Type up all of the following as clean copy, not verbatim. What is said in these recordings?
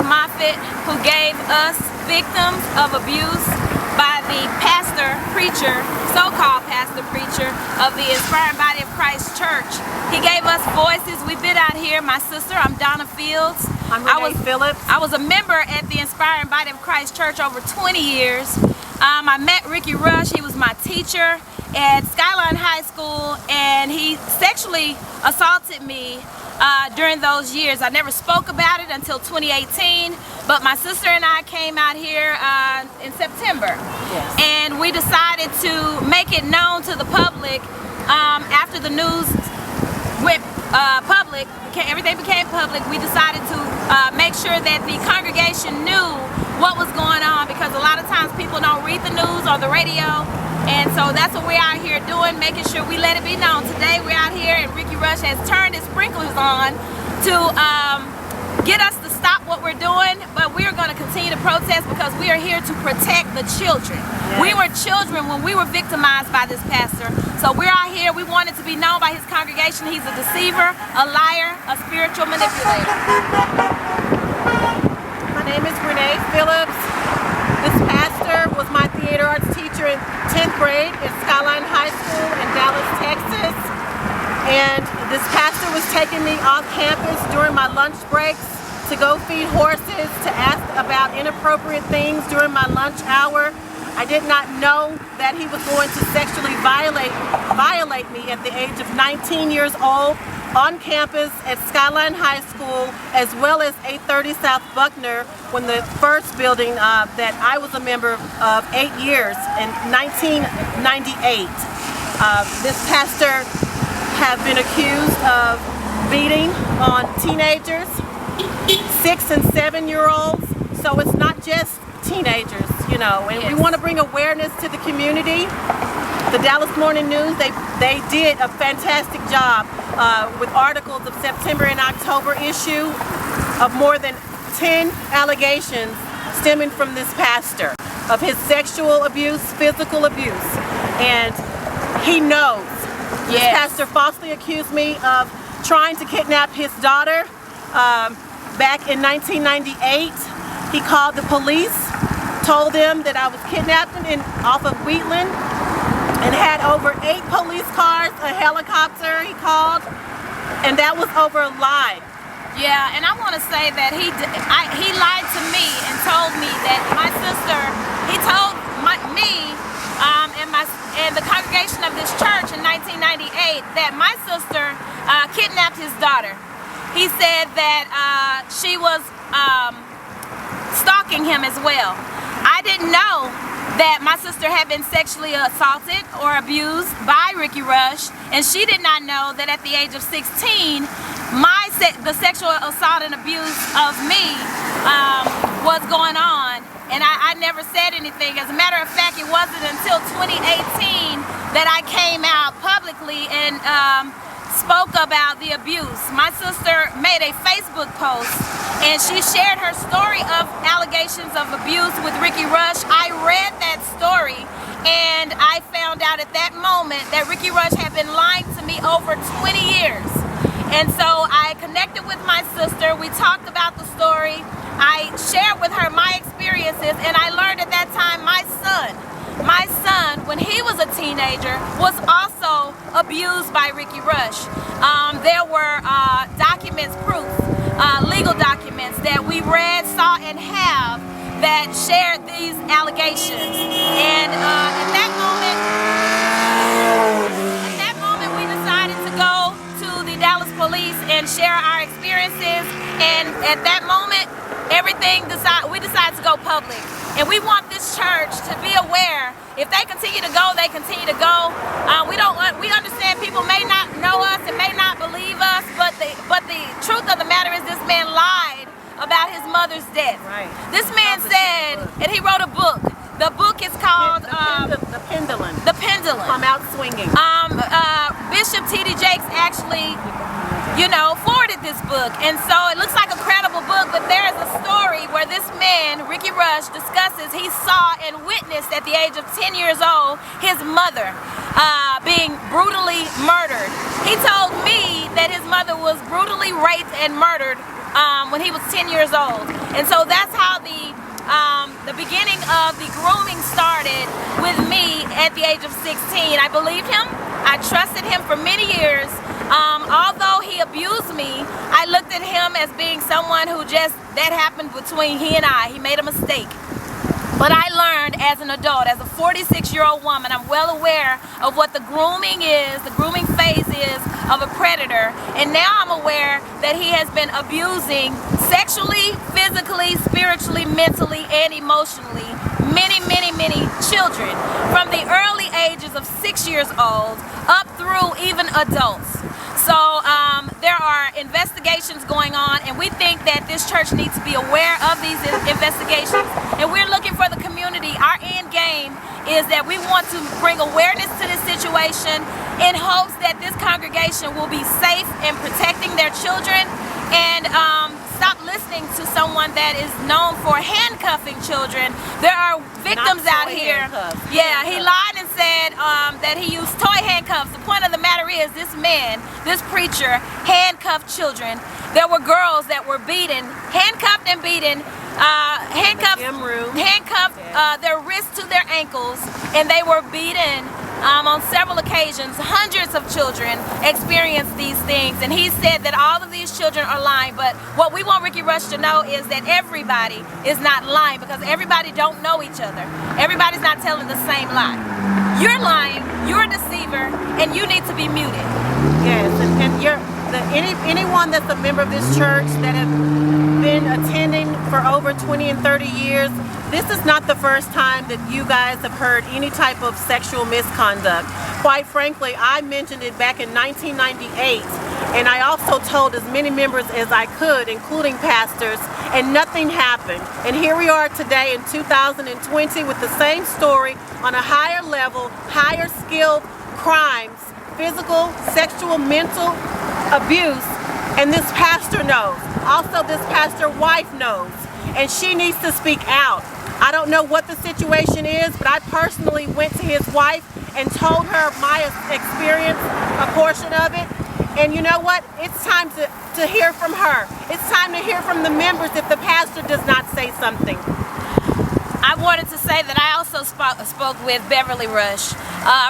Moffitt, who gave us victims of abuse by the pastor, preacher, so-called pastor, preacher of the Inspiring Body of Christ Church. He gave us voices. We've been out here. My sister, I'm Donna Fields. I'm Renee Phillips. I was a member at the Inspiring Body of Christ Church over 20 years. I met Ricky Rush. He was my teacher at Skyline High School, and he sexually assaulted me during those years. I never spoke about it until 2018, but my sister and I came out here in September. Yes. And we decided to make it known to the public after the news went public, everything became public. We decided to make sure that the congregation knew what was going on, because a lot of times people don't read the news or the radio, and so that's what we're out here doing, making sure we let it be known. Today we're out here and Ricky Rush has turned his sprinklers on to get us to stop what we're doing, but we are going to continue to protest because we are here to protect the children. Yes. We were children when we were victimized by this pastor, so we're out here. We want it to be known by his congregation he's a deceiver, a liar, a spiritual manipulator. My name is Renee Phillips. This pastor was my theater arts teacher in 10th grade at Skyline High School in Dallas, Texas. And this pastor was taking me off campus during my lunch breaks to go feed horses, to ask about inappropriate things during my lunch hour. I did not know that he was going to sexually violate me at the age of 19 years old on campus at Skyline High School, as well as 830 South Buckner, when the first building that I was a member of 8 years in 1998. This pastor have been accused of beating on teenagers, 6 and 7-year-olds, so it's not just teenagers, you know, and we want to bring awareness to the community. The Dallas Morning News, they did a fantastic job with articles of September and October issue of more than 10 allegations stemming from this pastor of his sexual abuse, physical abuse, and he knows. This pastor falsely accused me of trying to kidnap his daughter back in 1998. He called the police, told them that I was kidnapped off of Wheatland, and had over 8 police cars, a helicopter he called, and that was over a lie. Yeah, and I want to say that he lied to me and told me that my sister, he told me and the congregation of this church in 1998 that my sister kidnapped his daughter. He said that she was stalking him as well. I didn't know that my sister had been sexually assaulted or abused by Ricky Rush, and she did not know that at the age of 16, the sexual assault and abuse of me was going on, and I never said anything. As a matter of fact, it wasn't until 2018 that I came out publicly and spoke about the abuse. My sister made a Facebook post and she shared her story of allegations of abuse with Ricky Rush. I read that story and I found out at that moment that Ricky Rush had been lying to me over 20 years. And so I connected with my sister, we talked about the story, I shared with her my experiences, and I learned at that time my son, when he was a teenager, was also abused by Ricky Rush. There were documents, proof, legal documents that we read, saw, and have that shared these allegations. And at that moment, we decided to go to the Dallas police and share our experiences. And at that moment, we decided to go public. And we want this church to be aware. If they continue to go, they continue to go. We understand people may not know us and may not believe us, but the truth of the matter is this man lied about his mother's death. Right. This man said, and he wrote a book. The book is called The Pendulum. The Pendulum. Come Out Swinging. Bishop T.D. Jakes actually, forwarded this book, and so it looks like a credible book, but there is a story where this man, Ricky Rush, discusses he saw and witnessed at the age of 10 years old his mother being brutally murdered. He told me that his mother was brutally raped and murdered when he was 10 years old. And so that's how the beginning of the grooming started with me at the age of 16. I believed him. I trusted him for many years. Although he abused me, I looked at him as being someone who that happened between he and I. He made a mistake. But I learned as an adult, as a 46-year-old woman, I'm well aware of what the grooming phase is of a predator. And now I'm aware that he has been abusing sexually, physically, spiritually, mentally, and emotionally many, many, many children from the early ages of 6 years old up through even adults. So there are investigations going on, and we think that this church needs to be aware of these investigations, and we're looking for the community. Our end game is that we want to bring awareness to this situation in hopes that this congregation will be safe in protecting their children and stop listening to someone that is known for handcuffing children. There are victims out here. Yeah, he lied and said that he used toy handcuffs. The point of the matter is this man, this preacher, handcuffed children. There were girls that were beaten, handcuffed and beaten, handcuffed their wrists to their ankles, and they were beaten on several occasions. Hundreds of children experienced these things, and he said that all of these children are lying. But what we want Ricky Rush to know is that everybody is not lying, because everybody don't know each other. Everybody's not telling the same lie. You're lying, you're a deceiver, and you need to be muted. Yes, anyone that's a member of this church that has been attending for over 20 and 30 years, this is not the first time that you guys have heard any type of sexual misconduct. Quite frankly, I mentioned it back in 1998, and I also told as many members as I could, including pastors, and nothing happened. And here we are today in 2020 with the same story on a higher level, higher skilled crimes, physical, sexual, mental abuse, and this pastor knows. Also, this pastor's wife knows, and she needs to speak out. I don't know what the situation is, but I personally went to his wife and told her my experience, a portion of it. And you know what? It's time to hear from her. It's time to hear from the members if the pastor does not say something. I wanted to say that I also spoke with Beverly Rush.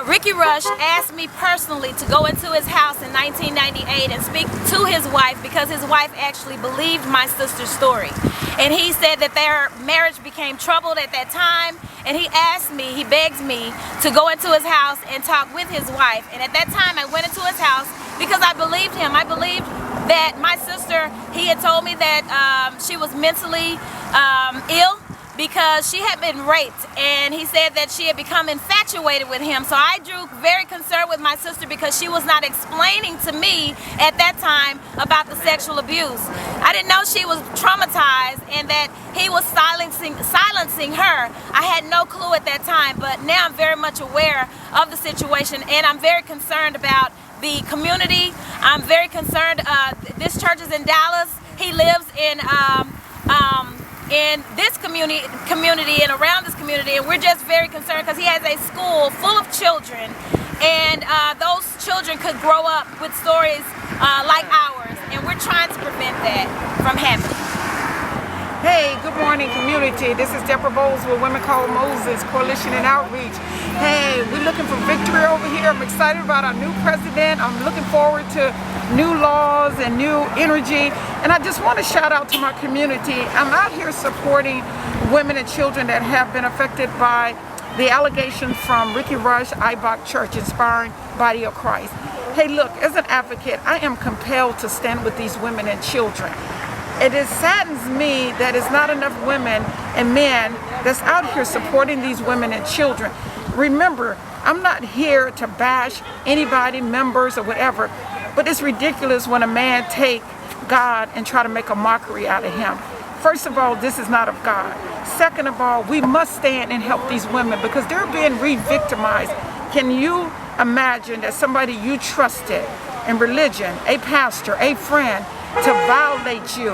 Ricky Rush asked me personally to go into his house in 1998 and speak to his wife, because his wife actually believed my sister's story. And he said that their marriage became troubled at that time, and he begged me to go into his house and talk with his wife. And at that time I went into his house because I believed him. I believed that my sister, he had told me that she was mentally ill, because she had been raped, and he said that she had become infatuated with him. So I drew very concerned with my sister because she was not explaining to me at that time about the sexual abuse. I didn't know she was traumatized and that he was silencing her. I had no clue at that time, but now I'm very much aware of the situation, and I'm very concerned about the community. I'm very concerned. This church is in Dallas. He lives in this community and around this community, and we're just very concerned because he has a school full of children, and those children could grow up with stories like ours, and we're trying to prevent that from happening. Hey, good morning, community. This is Deborah Bowles with Women Called Moses Coalition and Outreach. Hey, we're looking for victory over here. I'm excited about our new president. I'm looking forward to new laws and new energy. And I just want to shout out to my community. I'm out here supporting women and children that have been affected by the allegations from Ricky Rush, IBOC Church, Inspiring Body of Christ. Hey, look, as an advocate, I am compelled to stand with these women and children. It saddens me that it's not enough women and men that's out here supporting these women and children. Remember, I'm not here to bash anybody, members or whatever, but it's ridiculous when a man take God and try to make a mockery out of him. First of all, this is not of God. Second of all, we must stand and help these women because they're being re-victimized. Can you imagine that somebody you trusted in religion, a pastor, a friend, to violate you?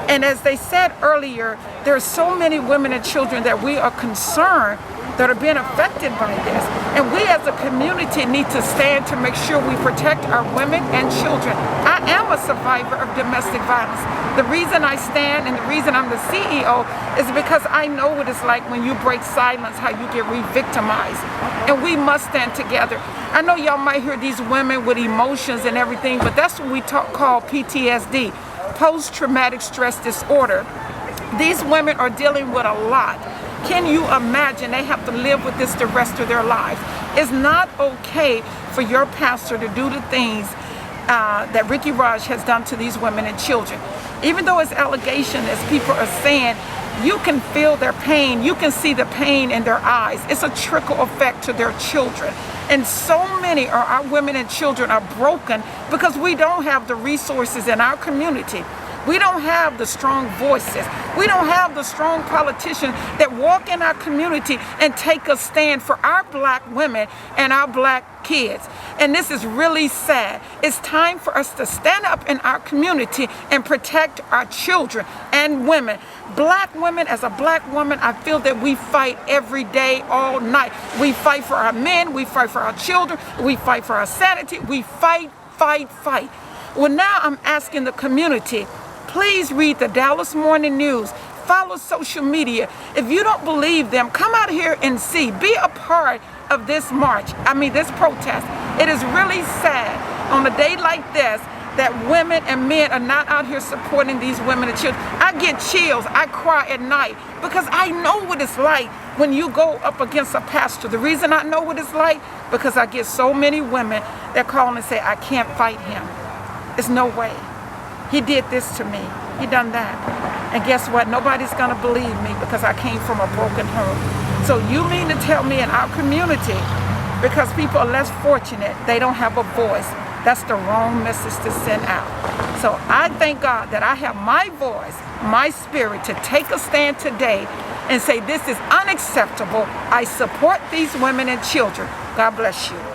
And as they said earlier, there are so many women and children that we are concerned that are being affected by this. And we as a community need to stand to make sure we protect our women and children. I am a survivor of domestic violence. The reason I stand and the reason I'm the CEO is because I know what it's like when you break silence, how you get re-victimized. And we must stand together. I know y'all might hear these women with emotions and everything, but that's what we call PTSD, post-traumatic stress disorder. These women are dealing with a lot. Can you imagine they have to live with this the rest of their lives? It's not okay for your pastor to do the things that Ricky Raj has done to these women and children. Even though it's allegation, as people are saying, you can feel their pain. You can see the pain in their eyes. It's a trickle effect to their children. And so many of our women and children are broken because we don't have the resources in our community. We don't have the strong voices. We don't have the strong politicians that walk in our community and take a stand for our black women and our black kids. And this is really sad. It's time for us to stand up in our community and protect our children and women. Black women, as a black woman, I feel that we fight every day, all night. We fight for our men, we fight for our children, we fight for our sanity, we fight, fight, fight. Well, now I'm asking the community, please read the Dallas Morning News. Follow social media. If you don't believe them, come out here and see. Be a part of this march. This protest. It is really sad on a day like this that women and men are not out here supporting these women and children. I get chills. I cry at night because I know what it's like when you go up against a pastor. The reason I know what it's like, because I get so many women that call and say, I can't fight him. There's no way. He did this to me. He done that. And guess what? Nobody's gonna believe me because I came from a broken home. So you mean to tell me in our community, because people are less fortunate, they don't have a voice? That's the wrong message to send out. So I thank God that I have my voice, my spirit to take a stand today and say this is unacceptable. I support these women and children. God bless you.